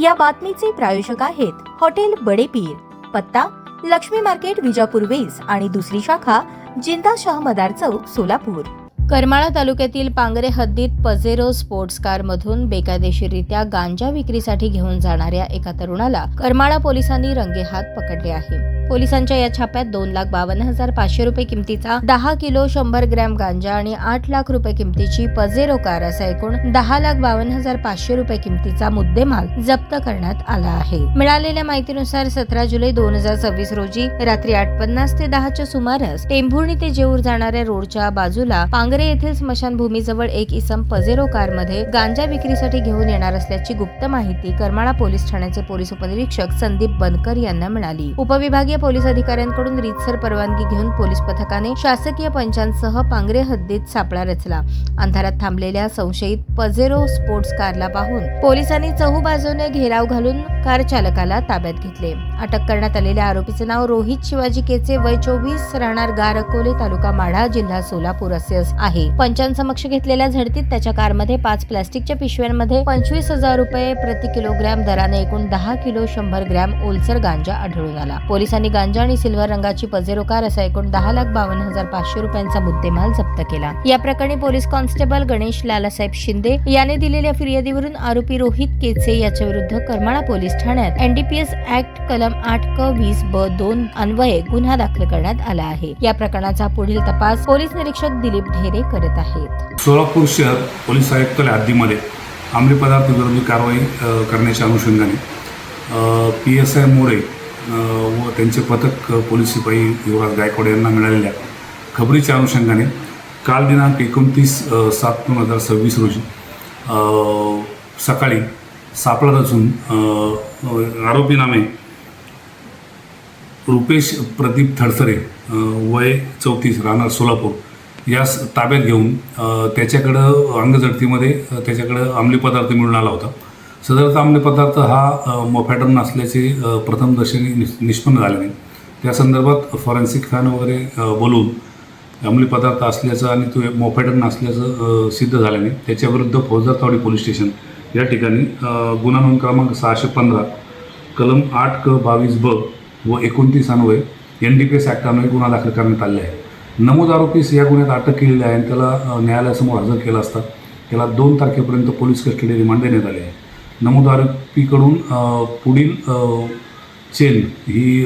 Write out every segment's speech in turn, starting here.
या बातमीचे प्रायोजक आहेत हॉटेल बडे पीर, पत्ता लक्ष्मी मार्केट विजापूर वेस आणि दुसरी शाखा जिंदा शाह मदार चौक सोलापूर। करमाळा तालुक्यातील पांगरे हद्दीत पजेरो स्पोर्ट्स कार मधून बेकायदेशीररित्या गांजा विक्रीसाठी घेऊन जाणाऱ्या एका तरुणाला करमाळा पोलिसांनी रंगेहात पकडले आहे। पोलिसांच्या या छाप्यात 2,52,500 रुपये किमतीचा 10 किलो 100 ग्रॅम गांजा आणि 8 लाख रुपये किमतीची पजेरो कार असा एकूण 10,52,500 रुपये किमतीचा मुद्देमाल जप्त करण्यात आला आहे। मिळालेल्या माहितीनुसार 17 जुलै 2026 रोजी रात्री 8:50 ते 10 च्या सुमारास टेंभुर्णी ते जेऊर जाणाऱ्या रोडच्या बाजूला पांगरे येथील स्मशानभूमीजवळ एक इसम पजेरो कारमध्ये गांजा विक्रीसाठी घेऊन येणार असल्याची गुप्त माहिती करमाळा पोलीस ठाण्याचे पोलीस उपनिरीक्षक संदीप बनकर यांना मिळाली। उपविभागीय पोलीस अधिकाऱ्यांकडून रीतसर परवानगी घेऊन पोलीस पथकाने शासकीय पंचांसह पांगरे हद्दीत सापळा रचला। अंधारात थांबलेल्या संशयित पजेरो स्पोर्ट्स कारला पाहून पोलिसांनी चहूबाजूने घेराव घालून कार चालकाला ताब्यात घेतले। अटक करण्यात आलेल्या आरोपीचे नाव रोहित शिवाजी केचे, वय 24, राहणार गारकोले, तालुका माढा, जिल्हा सोलापूर असे आहे। पंचांसमक्ष घेतलेल्या झडतीत त्याच्या कारमध्ये 5 प्लास्टिकच्या पिशव्यांमध्ये 25,000 रुपये प्रति किलोग्रॅम दराने एकूण 10 किलो 100 ग्रॅम ओलसर गांजा आढळून आला। पोलिसांनी गांजा आणि सिल्वर रंगाची पजेरो कार असा एकूण 10,52,500 रुपयांचा मुद्देमाल जप्त केला। या प्रकरणी पोलीस कॉन्स्टेबल गणेश लालासाहेब शिंदे याने दिलेल्या फिर्यादीवरून आरोपी रोहित केचे याच्या विरुद्ध करमाळा पोलीस ठाण्यात NDPS ऍक्ट कलम 8(क)(20)(ब)(2) अन्वये गुन्हा दाखल करण्यात आला आहे। या प्रकरणाचा पुढील तपास पोलीस निरीक्षक दिलीप ढेरे करत आहेत। सोलापूर शहर पोलीस आयुक्तालय हद्दीमध्ये अंमली पदार्थ विरोधी कारवाई करण्याच्या अनुषंगाने PSI मोरे व त्यांचे पथक पोलीस सिपाई युवराज गायकवाड यांना मिळालेल्या खबरीच्या अनुषंगाने काल दिनांक 29/7/2026 रोजी सकाळी सापळा रचून आरोपी नामे रुपेश प्रदीप थडसरे, वय 34, राहणार सोलापूर यास ताब्यात घेऊन त्याच्याकडं अंगझडतीमध्ये त्याच्याकडं अंमली पदार्थ मिळून आला होता। सदरचा अंमली पदार्थ हा मोफॅडन असल्याचे प्रथमदर्शनी निष्पन्न झाले नाही। त्या संदर्भात फॉरेन्सिक फॅन वगैरे बोलवून अंमली पदार्थ असल्याचं आणि तो मोफॅडन असल्याचं सिद्ध झालं नाही। त्याच्याविरुद्ध फौजदारतावडी पोलीस स्टेशन या ठिकाणी गुन्हा नोंद क्रमांक 615 कलम 8(क)(22)(ब) व 29 अन्वये NDPS ऍक्ट अन्वये गुन्हा दाखल करण्यात आलेला आहे। नमूद आरोपीस या गुन्ह्यात अटक केलेली आहे आणि त्याला न्यायालयासमोर हजर केला असता त्याला 2 तारखेपर्यंत पोलीस कस्टडी रिमांड देण्यात आले आहे। नमूद आरोपीकडून पुढील चेन ही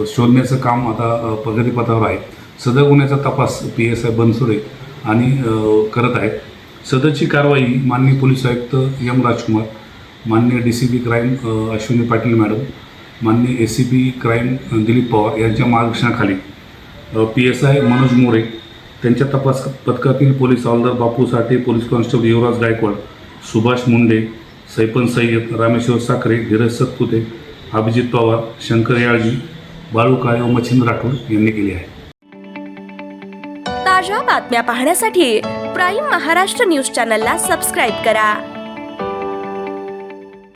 शोधण्याचं काम आता प्रगतीपथावर आहे। सदर गुन्ह्याचा तपास PSI बनसोडे आणि करत आहेत। सदरची कारवाई माननीय पोलीस आयुक्त M राजकुमार, माननीय DCP crime Ashwini Patil madam, माननीय ACP क्राईम दिलीप पवार यांच्या मार्गदर्शनाखाली PSI मनोज मोरे, त्यांच्या तपास पथकातील पोलीस हवालदार बापू साठे, पोलीस कॉन्स्टेबल युवराज गायकवाड, सुभाष मुंडे, सैपन सय्यद, रामेश्वर साखरे, धीरज सतपुते, अभिजित पवार, शंकर याळजी, बाळू काळे व मच्छिंद्र राठोड यांनी केली आहे। ताज्या बातम्या पाहण्यासाठी प्राईम महाराष्ट्र न्यूज चॅनलला सबस्क्राईब करा।